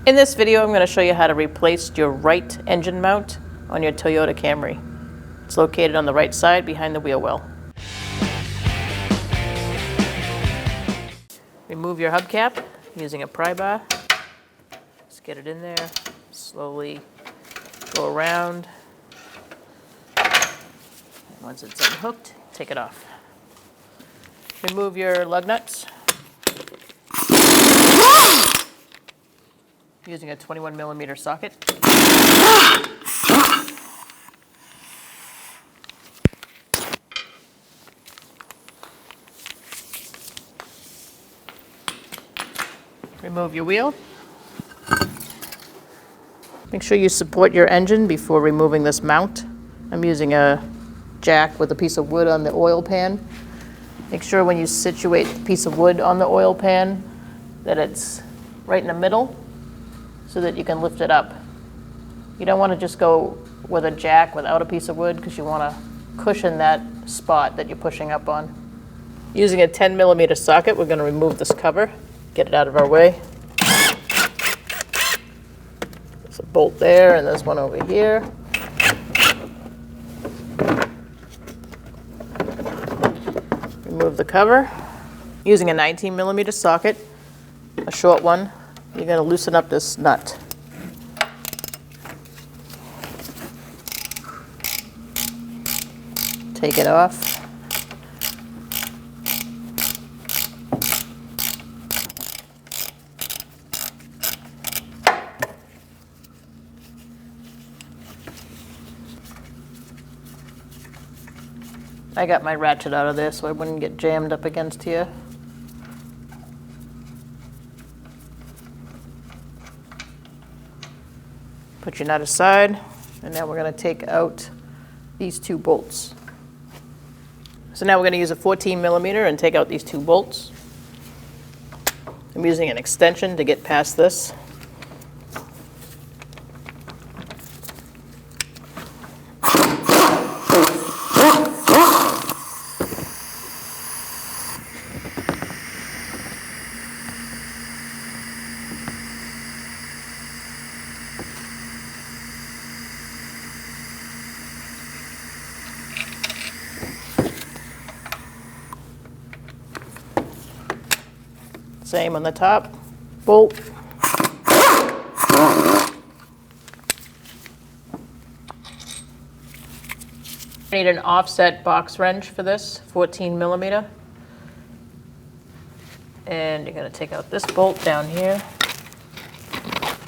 In this video, I'm going to show you how to replace your right engine mount on your Toyota Camry. It's located on the right side behind the wheel well. Remove your hubcap using a pry bar. Just get it in there, slowly go around. And once it's unhooked, take it off. Remove your lug nuts using a 21mm socket. Remove your wheel. Make sure you support your engine before removing this mount. I'm using a jack with a piece of wood on the oil pan. Make sure when you situate the piece of wood on the oil pan that it's right in the middle so that you can lift it up. You don't want to just go with a jack without a piece of wood because you want to cushion that spot that you're pushing up on. Using a 10mm socket, we're going to remove this cover, get it out of our way. There's a bolt there and there's one over here. Remove the cover. Using a 19mm socket, a short one, you're going to loosen up this nut. Take it off. I got my ratchet out of there so I wouldn't get jammed up against here. Put your nut aside, and now we're going to take out these two bolts. So now we're going to use a 14mm and take out these two bolts. I'm using an extension to get past this. Same on the top bolt. I need an offset box wrench for this, 14mm. And you're going to take out this bolt down here.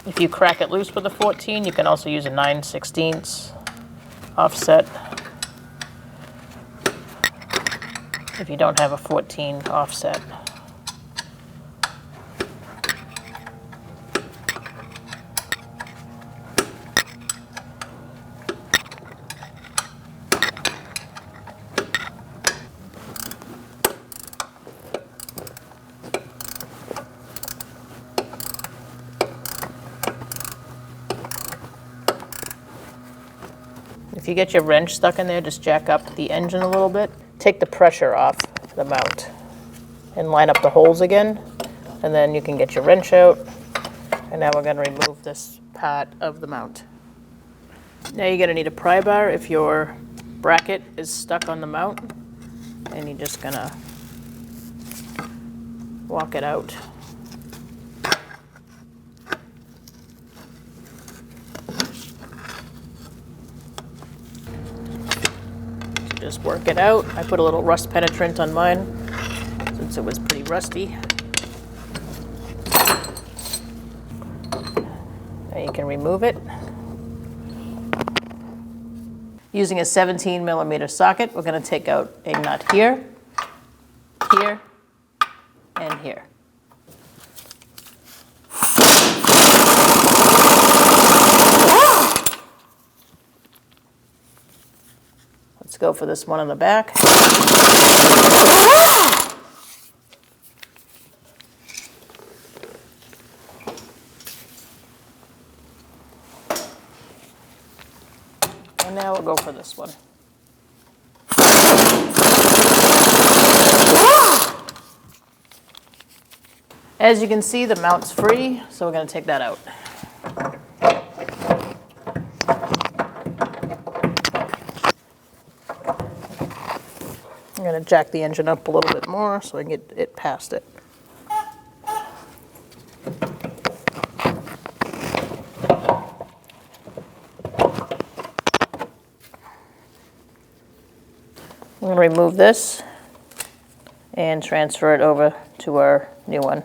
If you crack it loose with a 14, you can also use a 9/16 offset. If you don't have a 14 offset. If you get your wrench stuck in there, just jack up the engine a little bit. Take the pressure off the mount and line up the holes again. And then you can get your wrench out. And now we're going to remove this part of the mount. Now you're going to need a pry bar if your bracket is stuck on the mount. And you're just going to walk it out. Just work it out. I put a little rust penetrant on mine since it was pretty rusty. Now you can remove it. Using a 17mm socket, we're going to take out a nut here, here, and here. Let's go for this one on the back. And now we'll go for this one. As you can see, the mount's free, so we're going to take that out. I'm going to jack the engine up a little bit more so I can get it past it. I'm going to remove this and transfer it over to our new one.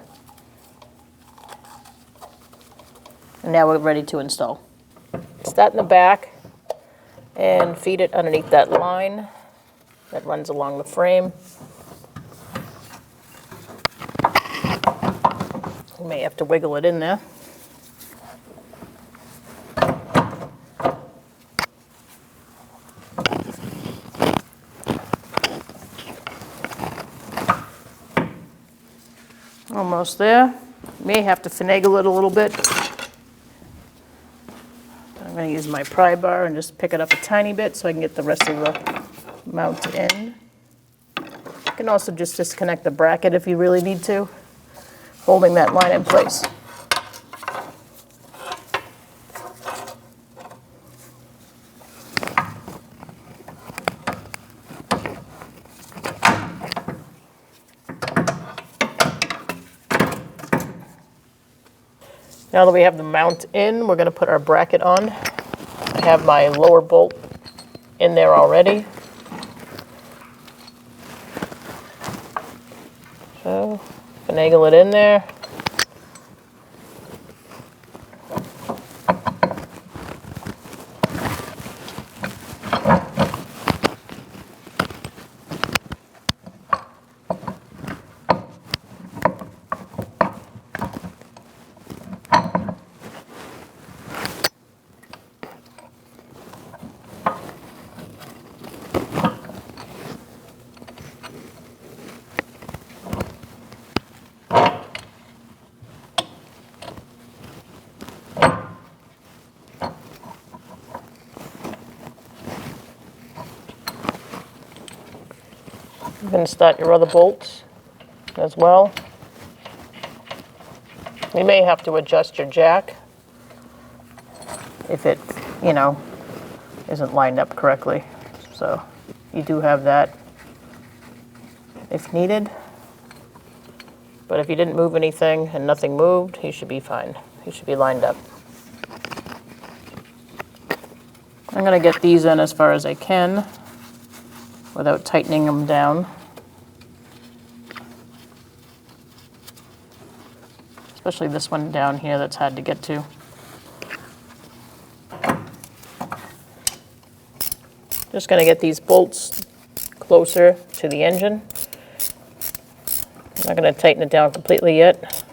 And now we're ready to install. Start in the back and feed it underneath that line that runs along the frame. You may have to wiggle it in there. Almost there. May have to finagle it a little bit. I'm going to use my pry bar and just pick it up a tiny bit so I can get the rest of the mount in. You can also just disconnect the bracket if you really need to, holding that line in place. Now that we have the mount in, we're going to put our bracket on. I have my lower bolt in there already. So, finagle it in there. You can start your other bolts as well. You may have to adjust your jack if it, isn't lined up correctly. So you do have that if needed. But if you didn't move anything and nothing moved, you should be fine. You should be lined up. I'm going to get these in as far as I can without tightening them down. Especially this one down here that's hard to get to. Just going to get these bolts closer to the engine. I'm not going to tighten it down completely yet.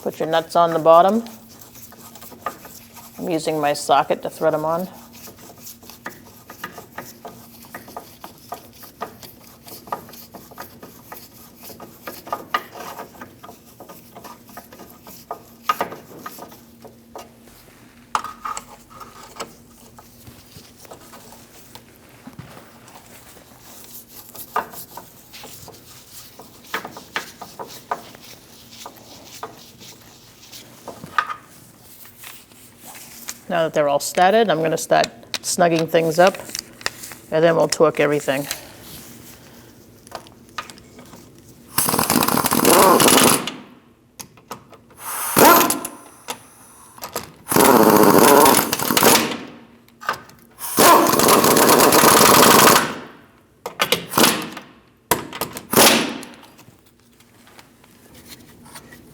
Put your nuts on the bottom. I'm using my socket to thread them on. Now that they're all started, I'm going to start snugging things up, and then we'll torque everything.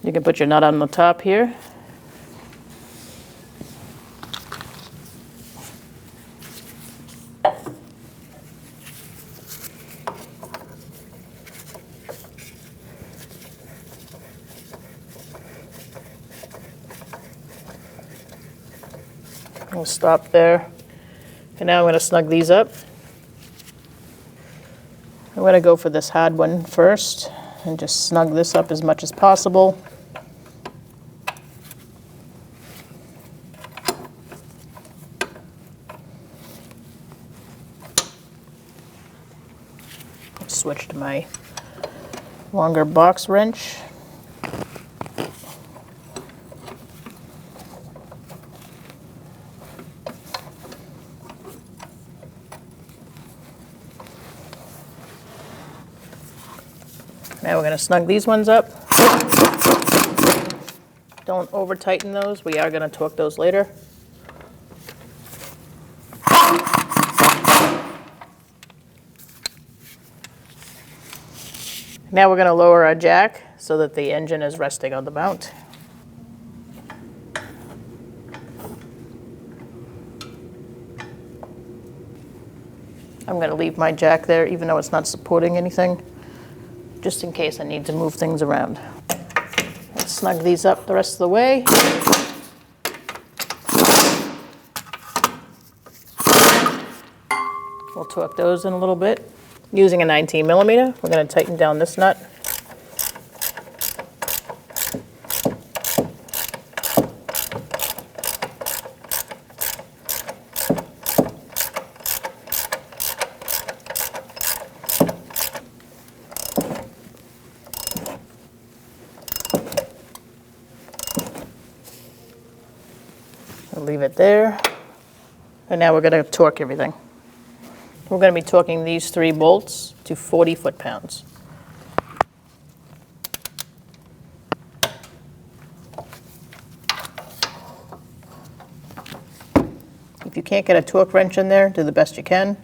You can put your nut on the top here. We'll stop there. And now I'm going to snug these up. I'm going to go for this hard one first and just snug this up as much as possible. Switch to my longer box wrench. Now we're going to snug these ones up. Don't over tighten those. We are going to torque those later. Now we're going to lower our jack so that the engine is resting on the mount. I'm going to leave my jack there even though it's not supporting anything, just in case I need to move things around. Let's snug these up the rest of the way. We'll torque those in a little bit. Using a 19 millimeter, we're going to tighten down this nut. We'll leave it there. And now we're going to torque everything. We're going to be torquing these 3 bolts to 40 foot-pounds. If you can't get a torque wrench in there, do the best you can.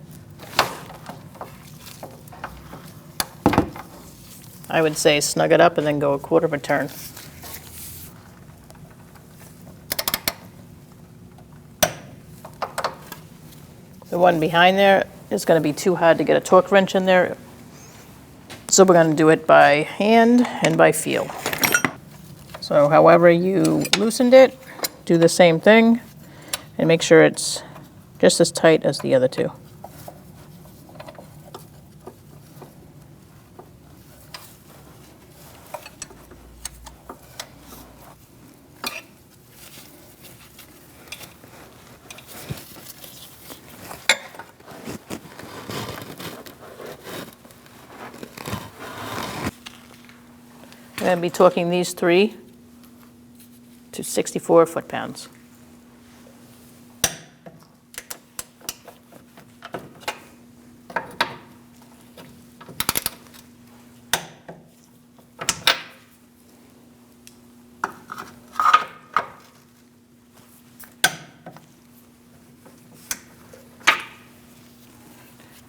I would say snug it up and then go 1/4 of a turn. The one behind there is going to be too hard to get a torque wrench in there, so we're going to do it by hand and by feel. So however you loosened it, do the same thing and make sure it's just as tight as the other 2. I'm going to be torquing these 3 to 64 foot-pounds.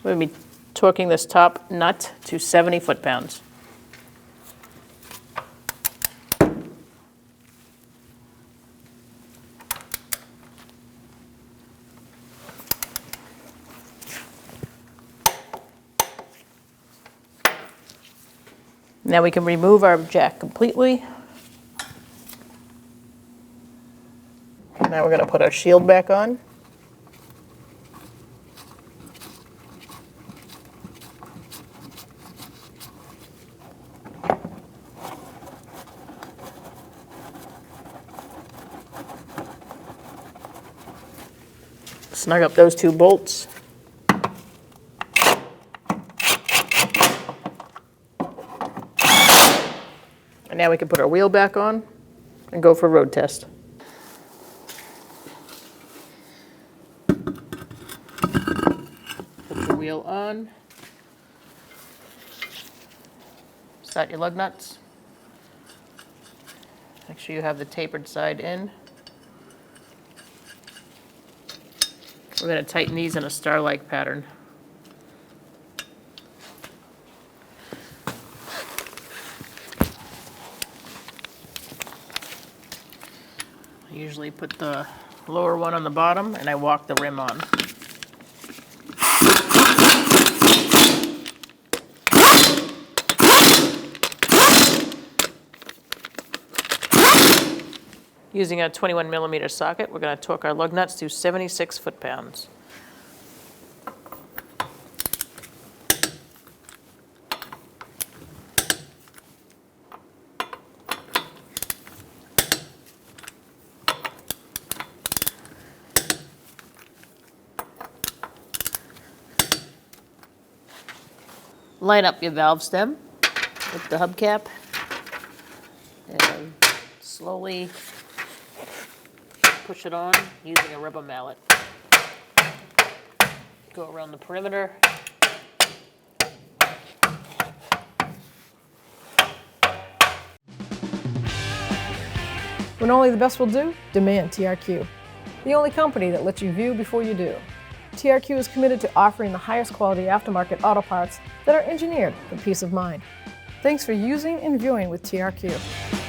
We're going to be torquing this top nut to 70 foot-pounds. Now we can remove our jack completely. Now we're going to put our shield back on. Snug up those 2 bolts. And now we can put our wheel back on and go for a road test. Put the wheel on. Set your lug nuts. Make sure you have the tapered side in. We're going to tighten these in a star-like pattern. I usually put the lower one on the bottom and I walk the rim on. Using a 21 millimeter socket, we're going to torque our lug nuts to 76 foot-pounds. Line up your valve stem with the hubcap and slowly push it on using a rubber mallet. Go around the perimeter. When only the best will do, demand TRQ. The only company that lets you view before you do. TRQ is committed to offering the highest quality aftermarket auto parts that are engineered for peace of mind. Thanks for using and viewing with TRQ.